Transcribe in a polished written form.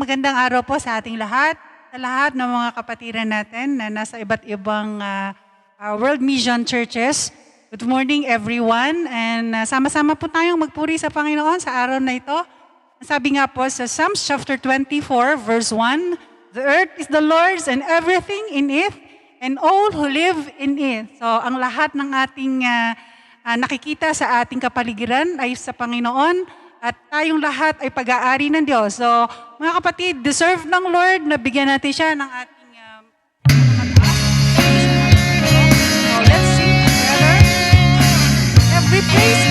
magandang araw po sa ating lahat, sa lahat ng mga kapatiran natin na nasa iba't ibang World Mission Churches. Good morning everyone, and sama-sama po tayong magpuri sa Panginoon sa araw na ito. Sabi nga po sa Psalms chapter 24 verse 1, "The earth is the Lord's and everything in it, and all who live in it." So ang lahat ng ating nakikita sa ating kapaligiran ay sa Panginoon. At tayong lahat ay pag-aari ng Diyos. So, mga kapatid, deserve ng Lord na bigyan natin siya ng ating So, let's sing together. Every place